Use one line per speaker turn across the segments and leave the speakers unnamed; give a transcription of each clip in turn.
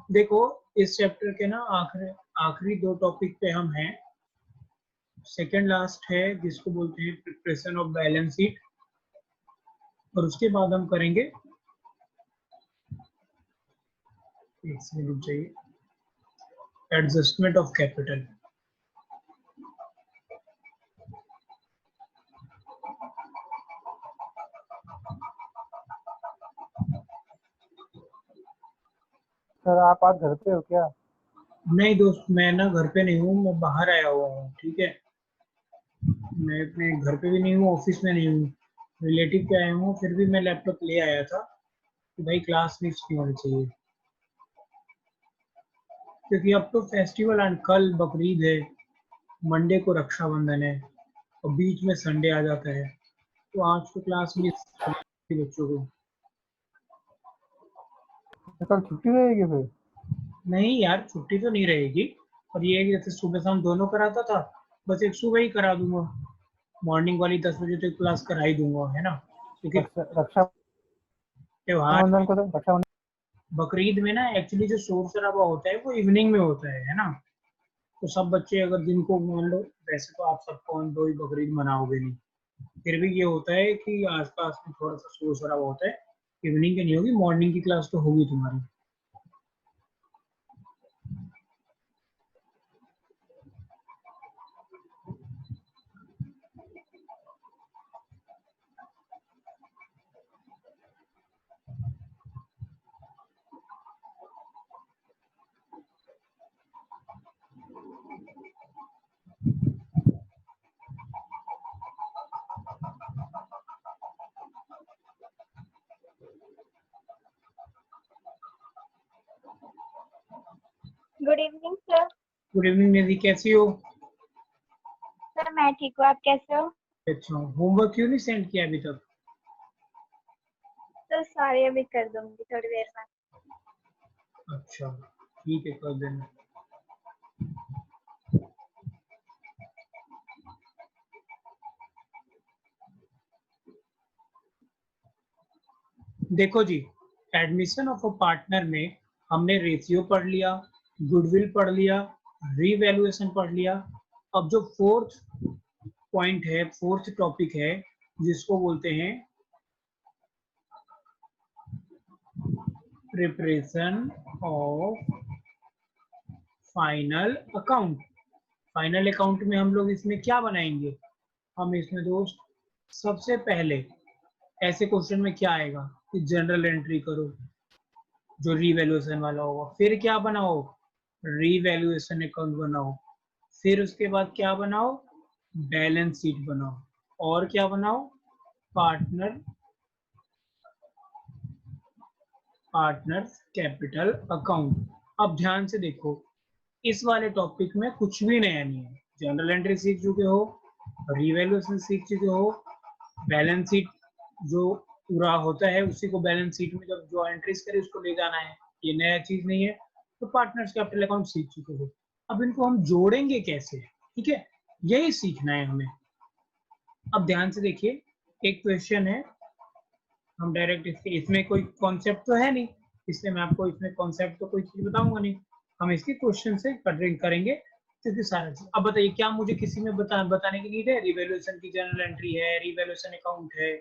देखो इस चैप्टर के ना आखिरी आखिरी 2 टॉपिक पे हम हैं। सेकंड लास्ट है जिसको बोलते हैं प्रिपरेशन ऑफ बैलेंस शीट, और उसके बाद हम करेंगे, एक सेकंड रुक जाइए, एडजस्टमेंट ऑफ कैपिटल।
सर आप आज घर पे हो क्या?
नहीं दोस्त, मैं ना घर पे नहीं हूँ, मैं बाहर आया हुआ हूँ। ठीक है, मैं अपने घर पे भी नहीं हूँ, ऑफिस में नहीं हूँ, रिलेटिव पे आया हूँ। फिर भी मैं लैपटॉप ले आया था कि भाई क्लास मिस नहीं होनी चाहिए, क्योंकि अब तो फेस्टिवल एंड कल बकरीद है, मंडे को रक्षाबंधन है और बीच में संडे आ जाता है, तो आज तो क्लास मिस करनी बच्चों को।
कल छुट्टी रहेगी फिर?
नहीं यार, छुट्टी तो नहीं रहेगी, और ये है कि जैसे सुबह शाम दोनों कराता था, बस एक सुबह ही करा दूंगा, मॉर्निंग वाली 10 बजे तक क्लास करा ही दूंगा, है ना, क्योंकि
रक्षाबंधन
त्योहार
को तो रक्षाबंधन
बकरीद में ना एक्चुअली जो शोर शराबा होता है वो इवनिंग में होता है ना। तो सब बच्चे अगर दिन को मान लो, वैसे तो आप सब कौन दो ही बकरीद मनाओगे नहीं, फिर भी ये होता है कि आसपास में थोड़ा सा शोर शराबा होता है। इवनिंग की नहीं होगी, मॉर्निंग की क्लास तो होगी तुम्हारी।
Good evening sir.
Good evening Nidhi, कैसी हो?
सर मैं ठीक हूँ, आप कैसे हो?
अच्छा, होमवर्क क्यों नहीं सेंड किया अभी तक?
सर सॉरी, अभी कर दूंगी थोड़ी देर में।
अच्छा ठीक है, कर देना। देखो जी, एडमिशन ऑफ अ पार्टनर में हमने रेशियो पढ़ लिया, गुडविल पढ़ लिया, रीवैल्यूएशन पढ़ लिया। अब जो फोर्थ पॉइंट है, फोर्थ टॉपिक है, जिसको बोलते हैं preparation of final account. Final account में हम लोग इसमें क्या बनाएंगे? हम इसमें दोस्त सबसे पहले ऐसे क्वेश्चन में क्या आएगा कि जनरल एंट्री करो, जो रीवैल्यूएशन वाला होगा, फिर क्या बनाओ, रीवैल्यूएशन अकाउंट बनाओ, फिर उसके बाद क्या बनाओ, बैलेंस शीट बनाओ, और क्या बनाओ, पार्टनर्स कैपिटल अकाउंट। अब ध्यान से देखो, इस वाले टॉपिक में कुछ भी नया नहीं है। जनरल एंट्री सीख चुके हो, रीवैल्यूएशन सीख चुके हो, बैलेंस शीट जो पूरा होता है उसी को बैलेंस शीट में जब जो एंट्रीज करे उसको ले जाना है, ये नया चीज नहीं है। तो पार्टनर्स कैपिटल अकाउंट सीख चुके हो, अब इनको हम जोड़ेंगे कैसे, ठीक है, यही सीखना है हमें। अब ध्यान से देखिए, एक क्वेश्चन है, हम डायरेक्ट इसमें कोई कॉन्सेप्ट तो है नहीं, इसलिए मैं आपको इसमें कॉन्सेप्ट तो कोई चीज बताऊंगा नहीं, हम इसके क्वेश्चन से करेंगे, क्योंकि सारा चीज। अब बताइए, क्या मुझे किसी में बताने की नीड है? रिवैल्यूएशन की जनरल एंट्री है, रिवैल्यूएशन अकाउंट है,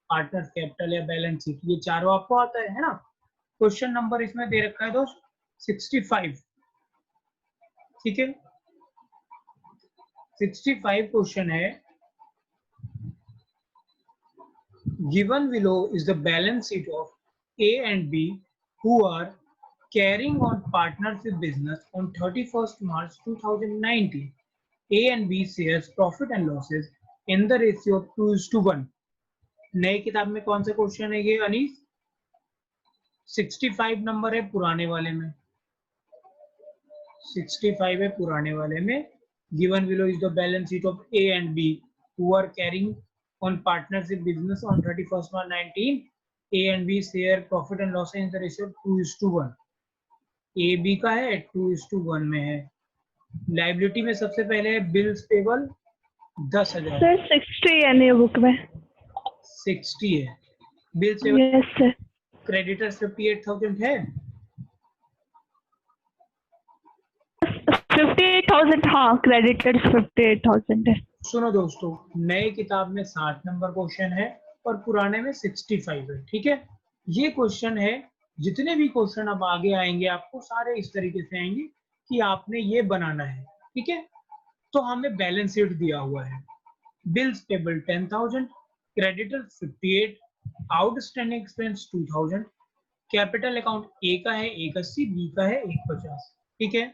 पार्टनर कैपिटल या बैलेंस शीट, ये चारों आपको आता है ना। क्वेश्चन नंबर इसमें दे रखा है दोस्त 65, ठीक है, 65 क्वेश्चन है। Given below is the balance sheet of A and B who are carrying on partnership business on 31st March 2019. A and B shares profit and losses in the ratio of 2:1. नए किताब में कौन सा question है ये Anees? 65 number है पुराने वाले में, 65 है पुराने वाले में। Given below is the balance sheet of A and B who are carrying on partnership business on 31st March 19. A and B share profit and loss in the ratio 2:1. A B का है 2:1 में है। Liability में सबसे पहले है bills payable 10,000।
Sir 60 है new book में।
60 है bills payable.
Yes sir.
Creditors 58,000 है।
58,000, हाँ क्रेडिटर्स 58,000 है।
सुनो दोस्तों, नए किताब में 60 नंबर क्वेश्चन है और पुराने में 65 है। ठीक है, ये क्वेश्चन है, जितने भी क्वेश्चन अब आगे आएंगे आपको सारे इस तरीके से आएंगे कि आपने ये बनाना है। ठीक है, तो हमें बैलेंस शीट दिया हुआ है। Bills payable 10,000, creditor 58, outstanding expense 2,000, capital account A का है 180, बी का है 150। ठीक है,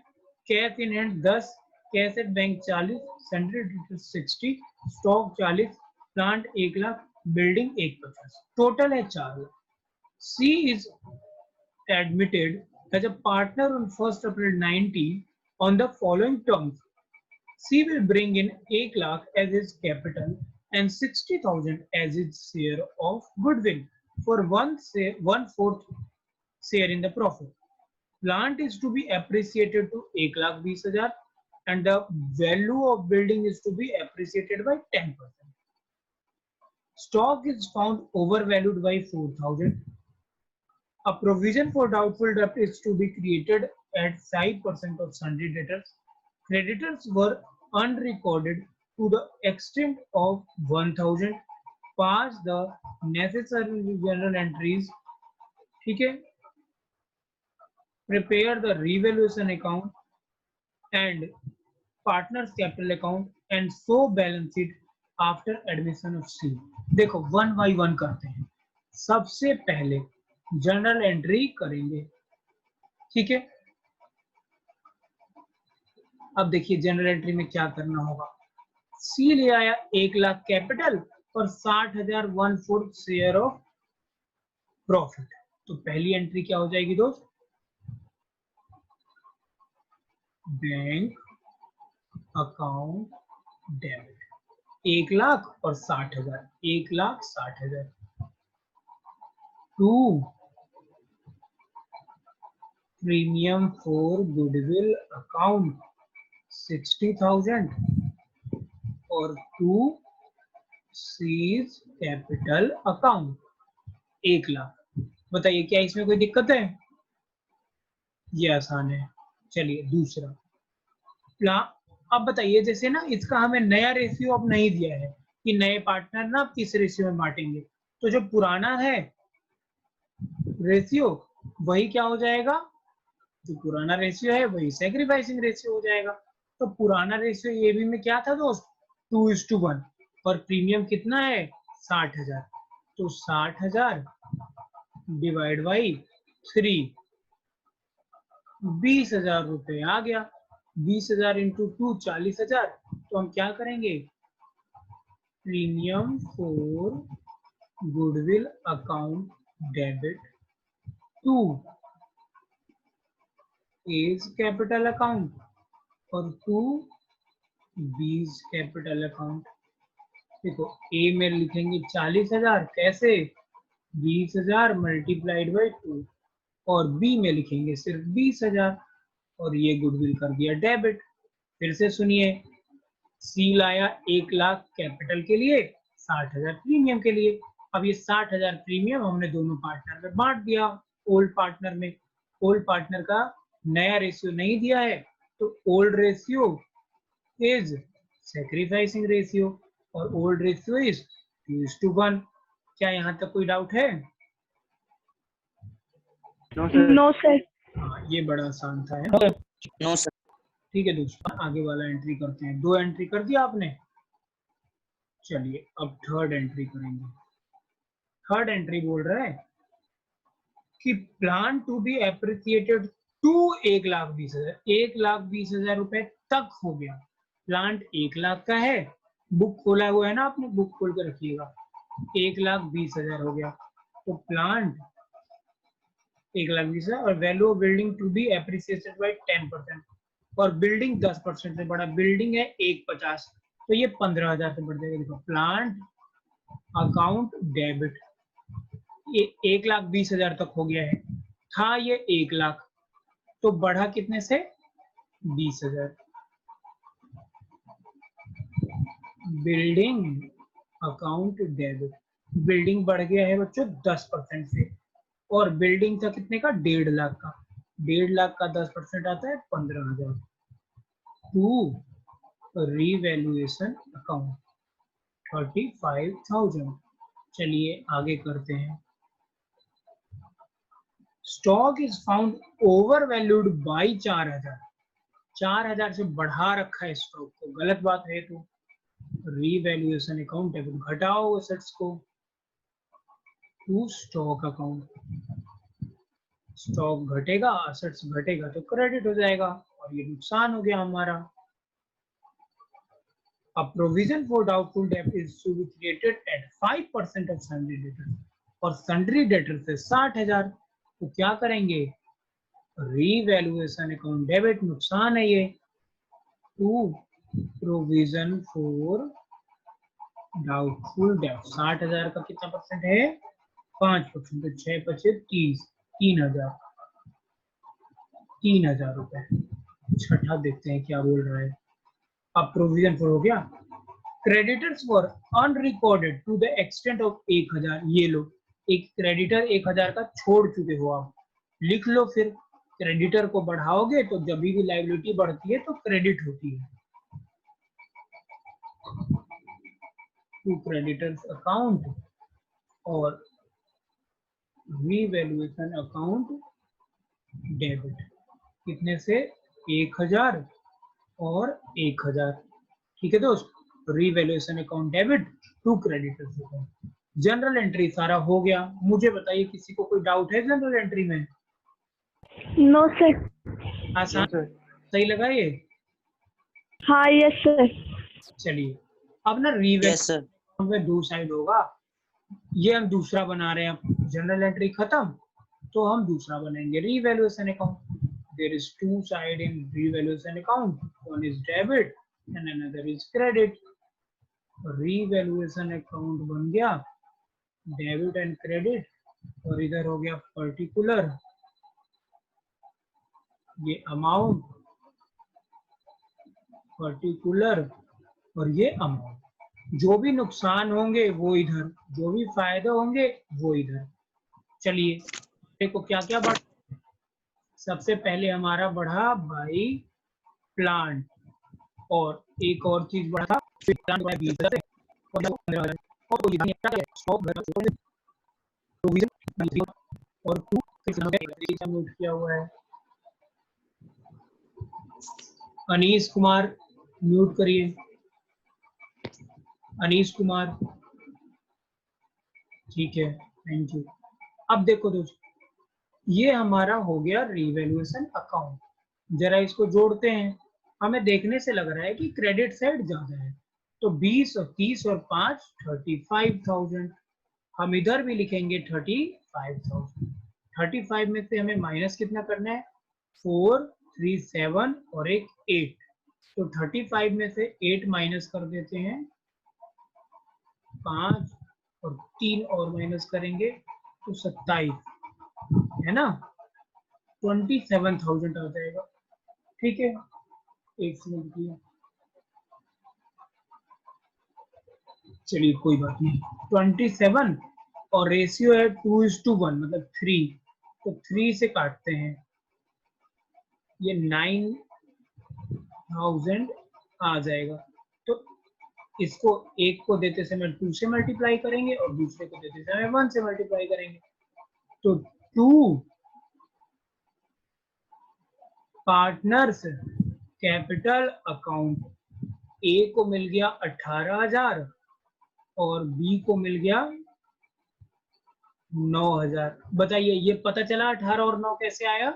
cash in hand 10, cash at bank 40, central detail 60, stock 40, plant 1 lakh, building 150, total है 4 lakh. C is admitted as a partner on 1st April 19 on the following terms. C will bring in 1 lakh as his capital and 60,000 as his share of goodwill for 1/4 share in the profit. Plant is to be appreciated to 1,20,000 and the value of building is to be appreciated by 10%. Stock is found overvalued by 4,000. A provision for doubtful debt is to be created at 5% of sundry debtors. Creditors were unrecorded to the extent of 1,000. Pass the necessary journal entries. ठीक है, prepare the revaluation account and partners capital account and show balance sheet after admission of C. देखो 1 by 1 करते हैं। सबसे पहले general entry करेंगे। ठीक है, अब देखिए जनरल एंट्री में क्या करना होगा। सी ले आया 1 लाख कैपिटल और 60,000 1/4 शेयर ऑफ प्रॉफिट। तो पहली एंट्री क्या हो जाएगी दोस्त, बैंक अकाउंट डेबिट 1 लाख और 60,000, 1,60,000 to premium for goodwill account 60,000 और to C's capital account 1 lakh. बताइए क्या इसमें कोई दिक्कत है? ये आसान है। चलिए दूसरा अब बताइए, जैसे ना इसका हमें नया रेशियो अब नहीं दिया है कि नए पार्टनर ना आप किस रेशियो में बांटेंगे, तो जो पुराना है रेशियो वही क्या हो जाएगा, जो पुराना रेशियो है वही सैक्रिफाइसिंग रेशियो हो जाएगा। तो पुराना रेशियो ये भी में क्या था दोस्त, 2:1 और प्रीमियम कितना है 60,000। तो 60,000 डिवाइड बाई 3, 20,000 रुपए आ गया। 20,000 इंटू 2 40,000। तो हम क्या करेंगे, premium for goodwill account debit to A's capital account और टू बीज कैपिटल अकाउंट। देखो ए में लिखेंगे 40,000, कैसे 20,000 मल्टीप्लाइड बाई 2 और बी में लिखेंगे सिर्फ 20,000 और ये गुडविल कर दिया डेबिट। फिर से सुनिए, सी लाया 1 लाख कैपिटल के लिए, 60,000 प्रीमियम के लिए। अब ये 60,000 प्रीमियम हमने दोनों पार्टनर में बांट दिया। ओल्ड पार्टनर में, ओल्ड पार्टनर का नया रेशियो नहीं दिया है, तो old ratio is sacrificing ratio और ओल्ड रेशियो इज 2:1। क्या यहाँ तक कोई डाउट है?
No sir.
हाँ, ये बड़ा आसान था, है?
No sir.
ठीक है दोस्तों, आगे वाला एंट्री करते हैं। 2 एंट्री कर दिया आपने। चलिए अब थर्ड एंट्री करेंगे। थर्ड एंट्री बोल रहा है कि plant to be appreciated to 1,20,000, 1,20,000 रुपए तक हो गया। प्लांट 1 लाख का है, बुक खोला हुआ है ना आपने, बुक खोल कर रखिएगा। 1,20,000 हो गया, तो प्लांट 1,20,000 और value of building to be appreciated by 10% और बिल्डिंग 10% से बड़ा, बिल्डिंग है 150, तो ये 15,000 से बढ़ जाएगा। देखो प्लांट अकाउंट डेबिट ये 1,20,000 तक हो गया है, था ये 1 लाख, तो बढ़ा कितने से 20,000। बिल्डिंग अकाउंट डेबिट, बिल्डिंग बढ़ गया है बच्चों 10% से, और बिल्डिंग था कितने का 1.5 लाख का, 1.5 लाख का 10% आता है 15,000। To revaluation account 35,000। चलिए आगे करते हैं। Stock is found over valued by 4,000। 4,000 से बढ़ा रखा है स्टॉक को, गलत बात है। तो रीवैल्यूएशन अकाउंट है, घटाओ एसेट्स को टू स्टॉक अकाउंट। स्टॉक घटेगा, एसेट्स घटेगा तो क्रेडिट हो जाएगा, और ये नुकसान हो गया हमारा। A provision for doubtful debt is to be created at 5% of sundry debtors, और sundry debtors से 60,000। तो क्या करेंगे? रीवैल्यूएशन अकाउंट डेबिट, नुकसान है ये, टू प्रोविजन फॉर डाउटफुल डेbt। 60,000 का कितना परसेंट है? 5%। तो 6 पचे 30, 3,000, 3,000 रुपए। छठा देखते हैं क्या बोल रहा है। अब प्रोविजन फॉर हो गया। Creditors for unrecorded to the extent of 1,000। ये लो, एक क्रेडिटर 1,000 का छोड़ चुके हो आप, लिख लो। फिर क्रेडिटर को बढ़ाओगे तो जब भी लायबिलिटी बढ़ती है तो क्रेडिट होती है। टू क्रेडिटर्स अकाउंट और रीवैल्यूएशन अकाउंट डेबिट, कितने से? 1,000 और 1,000। ठीक है दोस्त, revaluation account debit to creditors account. Journal entry सारा हो गया। मुझे बताइए किसी को कोई डाउट है जनरल एंट्री में?
No sir.
आसान, सही लगा ये?
हाँ यस सर।
चलिए अब ना रीवैल्यूएशन में दो साइड होगा। ये हम दूसरा बना रहे हैं, जनरल एंट्री खत्म तो हम दूसरा बनाएंगे revaluation account. There is two side in revaluation account, one is debit and another is credit. Revaluation account बन गया डेबिट एंड क्रेडिट, और इधर हो गया पर्टिकुलर, ये अमाउंट पर्टिकुलर, और ये अमाउंट। जो भी नुकसान होंगे वो इधर, जो भी फायदे होंगे वो इधर। चलिए देखो क्या क्या बढ़ा। सबसे पहले हमारा बढ़ा बाई प्लांट, और एक और चीज बढ़ा था, प्लांट बढ़ा 20,000 से, और टू नोट किया हुआ है। अनीश कुमार म्यूट करिए, अनीश कुमार। ठीक है, थैंक यू। अब देखो दोस्तों, ये हमारा हो गया रीवैल्यूएशन अकाउंट। जरा इसको जोड़ते हैं। हमें देखने से लग रहा है कि क्रेडिट साइड ज्यादा है, तो 20 और 30 और 5 35,000। हम इधर भी लिखेंगे 35,000। 35 में से हमें माइनस कितना करना है? 4, 3, 7 और एक 8। तो 35 में से 8 माइनस कर देते हैं, 5 और 3 और माइनस करेंगे तो 27 है ना, 27,000 आ जाएगा। ठीक है, एक सेकंड किया, चलिए कोई बात नहीं। 27 और रेशियो है 2:1, मतलब 3, तो 3 से काटते हैं, ये 9,000 आ जाएगा। तो इसको एक को देते समय 2 से मल्टीप्लाई करेंगे और दूसरे को देते समय 1 से मल्टीप्लाई करेंगे। तो 2 पार्टनर्स कैपिटल अकाउंट, ए को मिल गया 18,000 और बी को मिल गया 9,000। बताइए ये पता चला 18 और 9 कैसे आया?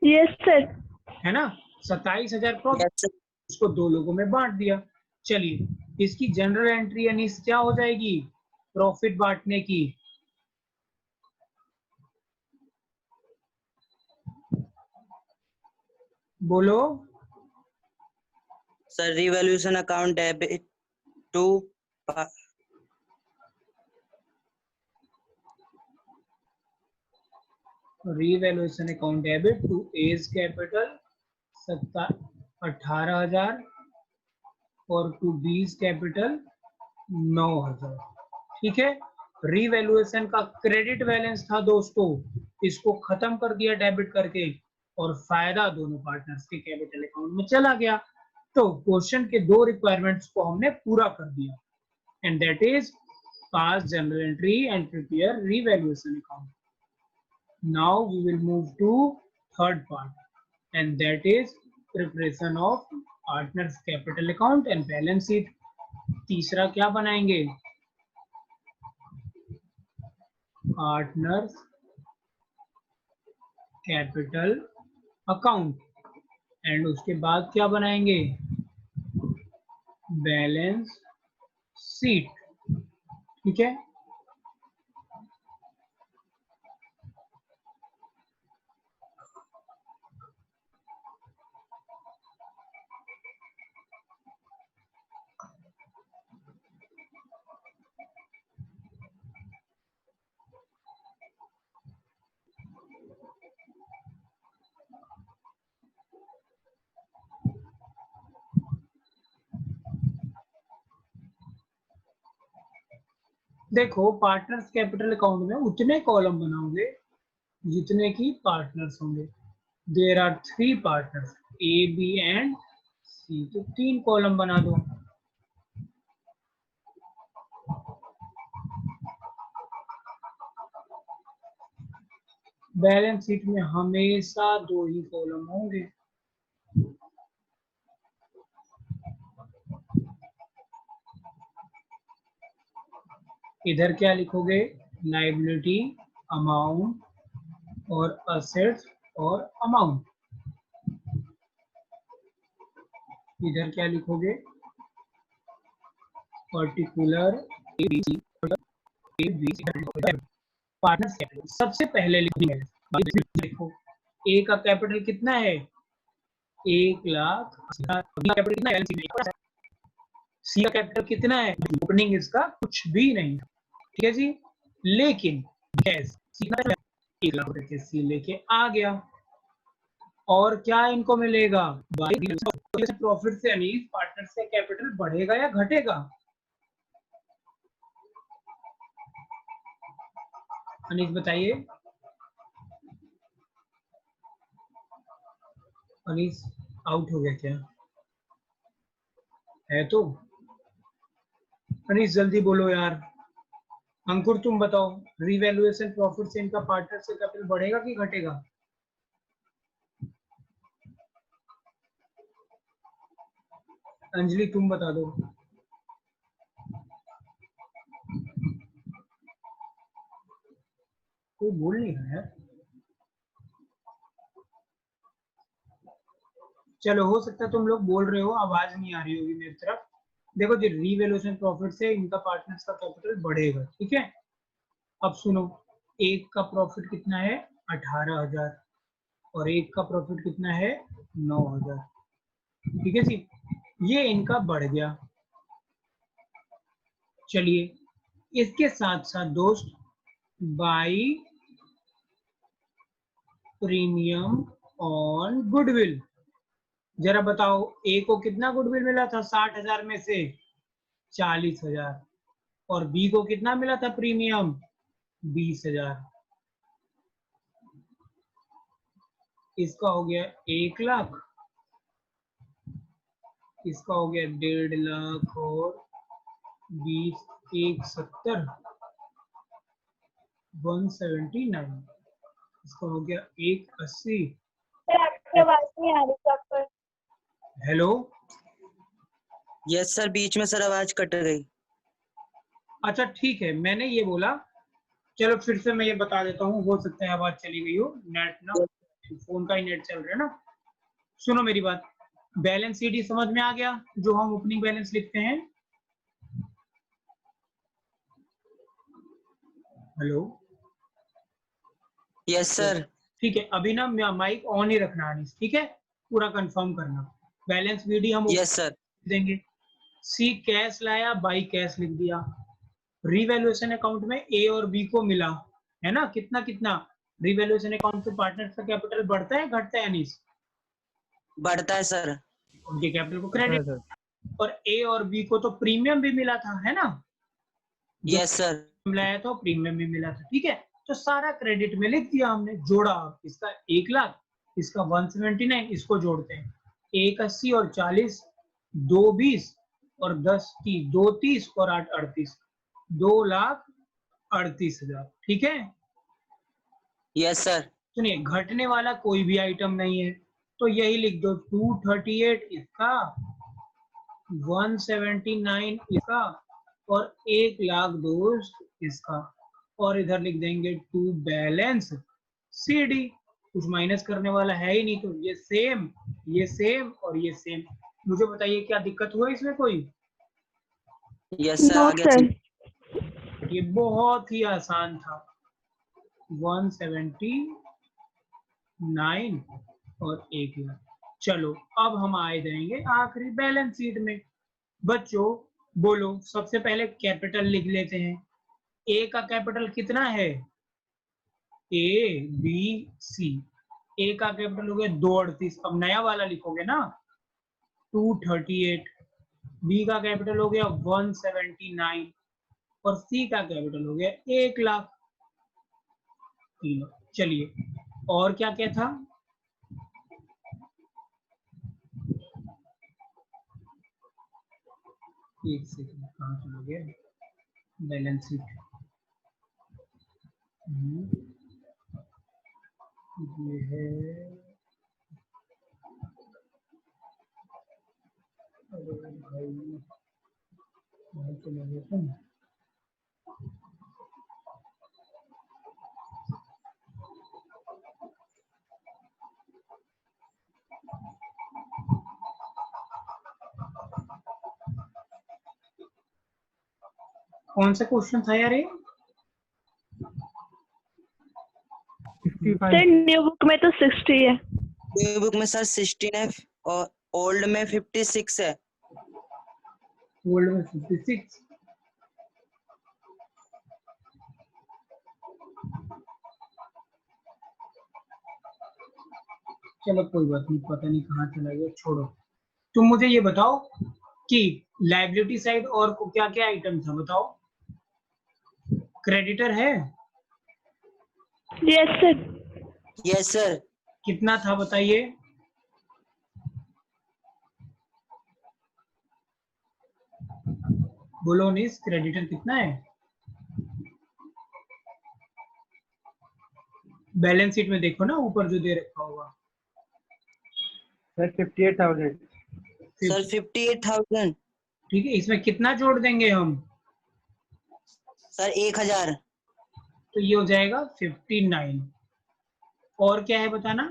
Yes sir.
है ना, 27,000 प्रॉफिट, उसको दो लोगों में बांट दिया। चलिए इसकी जनरल एंट्री यानी क्या हो जाएगी? प्रॉफिट बांटने की। बोलो
sir. Revolution account debit to
revaluation account debit to A's capital 18,000 और टू बीज कैपिटल 9,000। ठीक है, रीवैल्यूएशन का क्रेडिट बैलेंस था दोस्तों इसको खत्म कर दिया डेबिट करके और फायदा दोनों पार्टनर्स के कैपिटल अकाउंट में चला गया। तो क्वेश्चन के दो रिक्वायरमेंट्स को हमने पूरा कर दिया, and that is pass journal entry and prepare revaluation account. Now we will move to third part, and that is preparation of partners capital account and balance sheet. तीसरा क्या बनाएंगे? पार्टनर्स कैपिटल अकाउंट, एंड उसके बाद क्या बनाएंगे? Balance sheet. ठीक है, देखो पार्टनर्स कैपिटल अकाउंट में उतने कॉलम बनाओगे जितने की पार्टनर्स होंगे। There are 3 partners A B and C, तो 3 कॉलम बना दो। बैलेंस शीट में हमेशा 2 ही कॉलम होंगे। इधर क्या लिखोगे? लायबिलिटी अमाउंट और असेट्स और अमाउंट। इधर क्या लिखोगे? Particular partners capital. सबसे पहले लिखो ए का कैपिटल कितना है? 1 लाख। कैपिटल कितना है? सी का कैपिटल कितना है? ओपनिंग इसका कुछ भी नहीं। ठीक है जी, लेकिन गैस 1 लाख रुपए के सी लेके आ गया। और क्या इनको मिलेगा? प्रॉफिट से अनीस पार्टनर्स का कैपिटल बढ़ेगा या घटेगा? अनीस बताइए। अनीस आउट हो गया क्या? है तो अनीस जल्दी बोलो यार। अंकुर तुम बताओ, रिवैल्यूएशन प्रॉफिट से इनका पार्टनर से कैपिटल बढ़ेगा कि घटेगा? अंजलि तुम बता दो। कोई बोल नहीं रहा है। चलो, हो सकता है तुम लोग बोल रहे हो, आवाज नहीं आ रही होगी मेरी तरफ। देखो जी, रिवैल्यूएशन प्रॉफिट से इनका पार्टनर्स का कैपिटल बढ़ेगा। ठीक है, अब सुनो, एक का प्रॉफिट कितना है? 18,000 और एक का प्रॉफिट कितना है? 9,000। ठीक है जी, ये इनका बढ़ गया। चलिए, इसके साथ साथ दोस्त बाई प्रीमियम ऑन गुडविल। जरा बताओ, ए को कितना गुडविल मिला था 60,000 में से? 40,000। और बी को कितना मिला था प्रीमियम? 20,000। इसका हो गया 1 लाख, इसका हो गया 1.5 लाख और 20 170 179, इसका हो गया 180।
सर आपकी आवाज नहीं आ रही प्रॉपर।
हेलो,
यस सर, बीच में सर आवाज कट गई।
अच्छा ठीक है, मैंने ये बोला। चलो फिर से मैं ये बता देता हूँ, हो सकता है आवाज चली गई हो, नेट ना, फोन का ही नेट चल रहा है ना। सुनो मेरी बात, बैलेंस शीट ही समझ में आ गया, जो हम ओपनिंग बैलेंस लिखते हैं। Hello,
yes sir.
ठीक है, अभी ना माइक ऑन ही रखना अनीस, ठीक है, पूरा कंफर्म करना। बैलेंस शीट हम
यस सर।
देंगे। सी कैश लाया, बाई कैश लिख दिया। रिवैल्यूएशन अकाउंट में ए और बी को मिला, है ना, कितना कितना? रिवैल्यूएशन अकाउंट से पार्टनर्स का कैपिटल बढ़ता है घटता है अनीस?
बढ़ता है सर।
उनके कैपिटल को क्रेडिट। और ए और बी को तो प्रीमियम भी मिला था, है ना?
Yes sir.
लाया तो प्रीमियम भी मिला था। ठीक है, तो सारा क्रेडिट में लिख दिया हमने, जोड़ा। इसका 1 लाख, इसका 179, इसको जोड़ते हैं। 1 80 और 40, 2 20 और 10 30, 2 30 और 8 38, 2,38,000। ठीक है।
Yes sir.
सुनिए, घटने वाला कोई भी आइटम नहीं है, तो यही लिख दो। 238 इसका, 179 इसका और 1 लाख दोस्त इसका, और इधर लिख देंगे टू बैलेंस सीडी। कुछ माइनस करने वाला है ही नहीं, तो ये सेम, ये सेम और ये सेम। मुझे बताइए क्या दिक्कत हुआ इसमें कोई?
यस सर,
नो
आ गया
सर।
सर।
ये बहुत ही आसान था। 179 और 1 लाख। चलो अब हम आए जाएंगे आखिरी बैलेंस शीट में। बच्चों बोलो, सबसे पहले कैपिटल लिख लेते हैं। ए का कैपिटल कितना है? A B C. ए का कैपिटल हो गया 238। अब नया वाला लिखोगे ना, 238। बी का कैपिटल हो गया 179 और सी का कैपिटल हो गया 1 लाख। तीनों। चलिए, और क्या क्या था? एक सेकंड, कहाँ चला गया बैलेंस शीट? ये है, अरे भाई कहाँ चला गया तुम? कौन सा क्वेश्चन था यार ये?
65।
सर न्यू बुक में तो 60 है।
न्यू बुक में सर 16 है और ओल्ड में 56 है।
ओल्ड में 56। चलो कोई बात नहीं, पता नहीं कहाँ चला गया, छोड़ो। तुम मुझे ये बताओ कि लायबिलिटी साइड और को क्या क्या आइटम था, बताओ। क्रेडिटर है?
Yes sir.
Yes sir.
कितना था बताइए? बोलो निस, क्रेडिटर कितना है? बैलेंस शीट में देखो ना, ऊपर जो दे रखा होगा।
सर 58,000।
सर 58,000।
ठीक है, इसमें कितना जोड़ देंगे हम?
सर 1,000।
तो ये हो जाएगा 59। और क्या है बताना?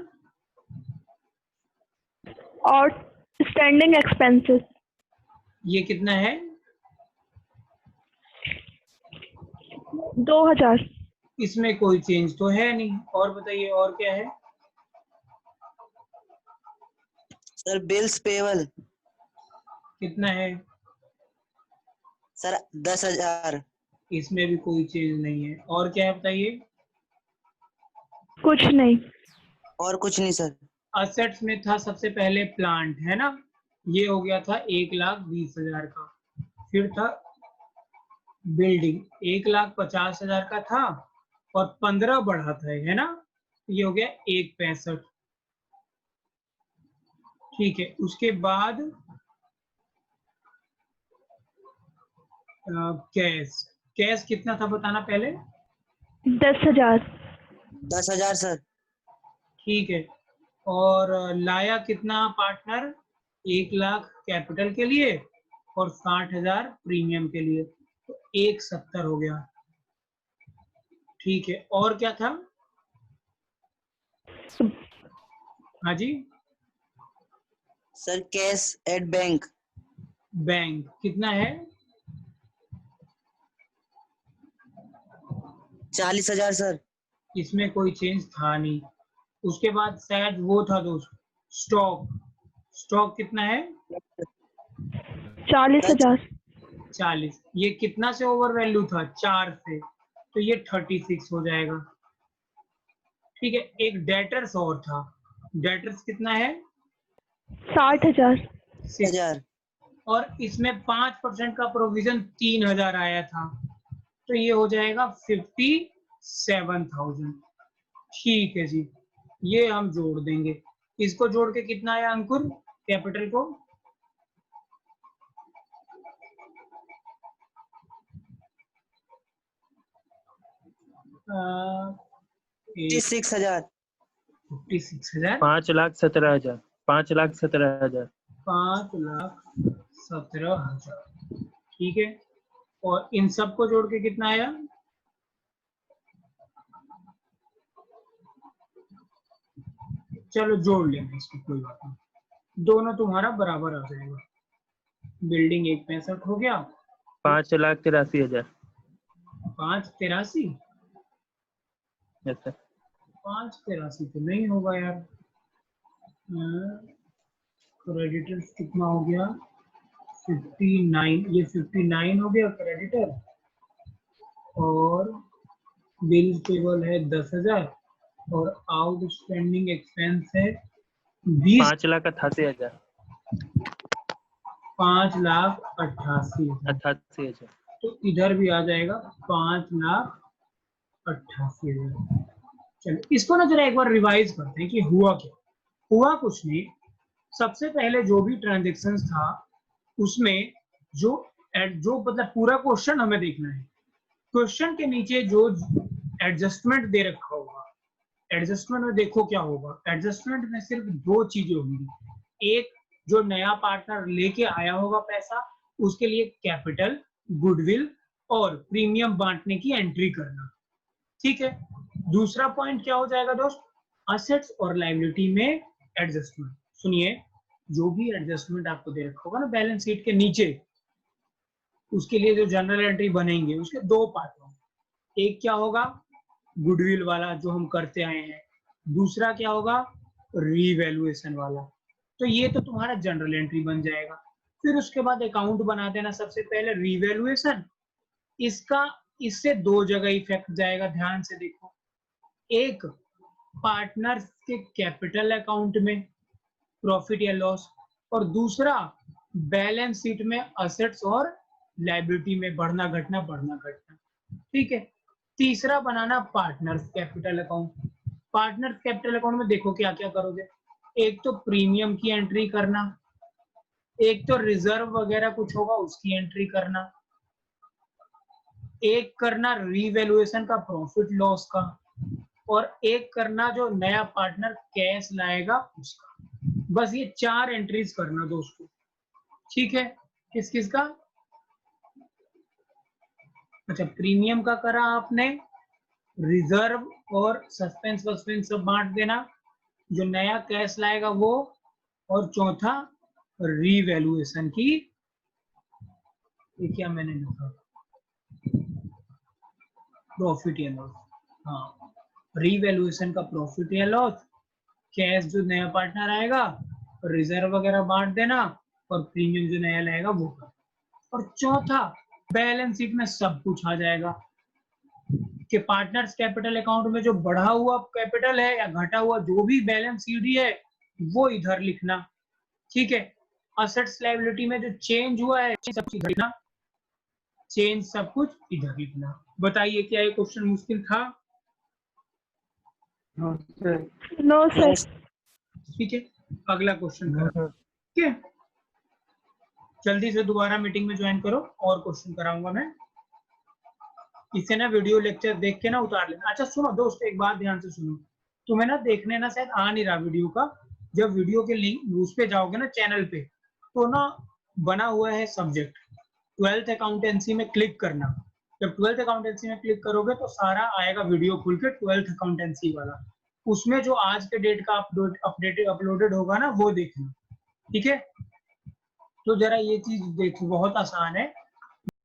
और स्टैंडिंग एक्सपेंसेस
ये कितना है?
2,000।
इसमें कोई चेंज तो है नहीं। और बताइए, और क्या है?
सर बिल्स पेबल
कितना है?
सर 10,000।
इसमें भी कोई चेंज नहीं है। और क्या है बताइए?
कुछ नहीं।
और कुछ नहीं सर।
असेट्स में था सबसे पहले प्लांट, है ना? ये हो गया था 1,20,000 का। फिर था बिल्डिंग, 1,50,000 का था और 15 बढ़ा था, है ना? ये हो गया 1,65। ठीक है, उसके बाद कैश। कैश कितना था बताना पहले?
10,000।
10,000 सर।
ठीक है। और लाया कितना पार्टनर? 1 लाख कैपिटल के लिए और 60,000 प्रीमियम के लिए, तो 1,70 हो गया। ठीक है, और क्या था? हाँ जी,
sir cash at bank.
Bank कितना है?
40,000 सर।
इसमें कोई चेंज था नहीं। उसके बाद शायद वो था दोस्त, स्टॉक। स्टॉक कितना है?
40,000।
40। ये कितना से ओवर वैल्यू था? 4 से, तो ये 36 हो जाएगा। ठीक है, एक डेटर्स और था। डेटर्स कितना है?
60,000।
10,000।
और इसमें 5% का प्रोविजन 3,000 आया था, तो ये हो जाएगा 50 7,000। ठीक है जी, ये हम जोड़ देंगे। इसको जोड़ के कितना आया अंकुर कैपिटल को? अ,
56,000।
56,000।
5,17,000। 5,17,000।
5,17,000। ठीक है, और इन सब को जोड़ के कितना आया? चलो जोड़ लेंगे इसको, कोई बात नहीं, दोनों तुम्हारा बराबर आ जाएगा। बिल्डिंग 1,65 हो गया,
5,83,000।
5,83।
Yes sir.
5,83 तो नहीं होगा यार। क्रेडिटर्स कितना हो गया? 59। ये 59 हो गया क्रेडिटर, और बिल पेबल है 10,000, और आउटस्टैंडिंग एक्सपेंस है 20।
5,88,000।
5,88,000।
88,000।
तो इधर भी आ जाएगा 5,88,000। चलो इसको ना जरा एक बार रिवाइज करते हैं कि हुआ क्या। हुआ कुछ नहीं, सबसे पहले जो भी ट्रांजेक्शन था उसमें जो मतलब पूरा क्वेश्चन हमें देखना है। क्वेश्चन के नीचे जो एडजस्टमेंट दे रखा होगा, एडजस्टमेंट में देखो क्या होगा। एडजस्टमेंट में सिर्फ दो चीजें होंगी, एक जो नया पार्टनर लेके आया होगा पैसा, उसके लिए कैपिटल, गुडविल और प्रीमियम बांटने की एंट्री करना। ठीक है, दूसरा पॉइंट क्या हो जाएगा दोस्त? असेट्स और लायबिलिटी में एडजस्टमेंट। सुनिए, जो भी एडजस्टमेंट आपको दे रखा होगा ना बैलेंस शीट के नीचे, उसके लिए जो जनरल एंट्री बनेंगे उसके दो पार्ट होंगे। एक क्या होगा? गुडविल वाला जो हम करते आए हैं। दूसरा क्या होगा? रीवैल्यूएशन वाला। तो ये तो तुम्हारा जनरल एंट्री बन जाएगा। फिर उसके बाद अकाउंट बना देना। सबसे पहले रीवैल्यूएशन, इसका इससे दो जगह इफेक्ट जाएगा, ध्यान से देखो। एक पार्टनर्स के कैपिटल अकाउंट में प्रॉफिट या लॉस, और दूसरा बैलेंस शीट में असेट्स और लायबिलिटी में बढ़ना घटना बढ़ना घटना। ठीक है, तीसरा बनाना partners capital account. Partners capital account में देखो क्या क्या करोगे। एक तो प्रीमियम की एंट्री करना, एक तो रिजर्व वगैरह कुछ होगा उसकी एंट्री करना, एक करना रीवैल्यूएशन का प्रॉफिट लॉस का, और एक करना जो नया पार्टनर कैश लाएगा उसका। बस ये चार एंट्रीज करना दोस्तों। ठीक है, किस किस का? अच्छा, प्रीमियम का करा आपने, रिजर्व और सस्पेंस वस्पेंस सब बांट देना, जो नया कैश लाएगा वो, और चौथा रीवैल्यूएशन की, ये क्या मैंने लिखा, प्रॉफिट या लॉस। हाँ, रीवैल्यूएशन का प्रॉफिट या लॉस, कैश जो नया पार्टनर आएगा, रिजर्व वगैरह बांट देना, और प्रीमियम जो नया लाएगा वो कर। और चौथा बैलेंस शीट में सब कुछ आ जाएगा कि पार्टनर्स कैपिटल अकाउंट में जो बढ़ा हुआ कैपिटल है या घटा हुआ जो भी बैलेंस शीट है वो इधर लिखना। ठीक है, असेट्स लायबिलिटी में जो चेंज हुआ है सब चीज लिखना, चेंज सब कुछ इधर लिखना। बताइए क्या ये क्वेश्चन मुश्किल था?
No sir.
No sir.
ठीक है, अगला क्वेश्चन
नो
करो।
सर।
ठीक है, जल्दी से दोबारा मीटिंग में ज्वाइन करो, और क्वेश्चन कराऊंगा मैं। इसे ना वीडियो लेक्चर देख के ना उतार लेना। अच्छा सुनो दोस्त, एक बात ध्यान से सुनो, तुम्हें ना देखने ना शायद आ नहीं रहा वीडियो का। जब वीडियो के लिंक उस पे जाओगे ना चैनल पे, तो ना बना हुआ है सब्जेक्ट 12th अकाउंटेंसी में क्लिक करना। जब 12th अकाउंटेंसी में क्लिक करोगे तो सारा आएगा वीडियो खुल के 12th अकाउंटेंसी वाला। उसमें जो आज के डेट का अपलोडेड होगा ना वो देखना। ठीक है, तो जरा ये चीज देखो, बहुत आसान है।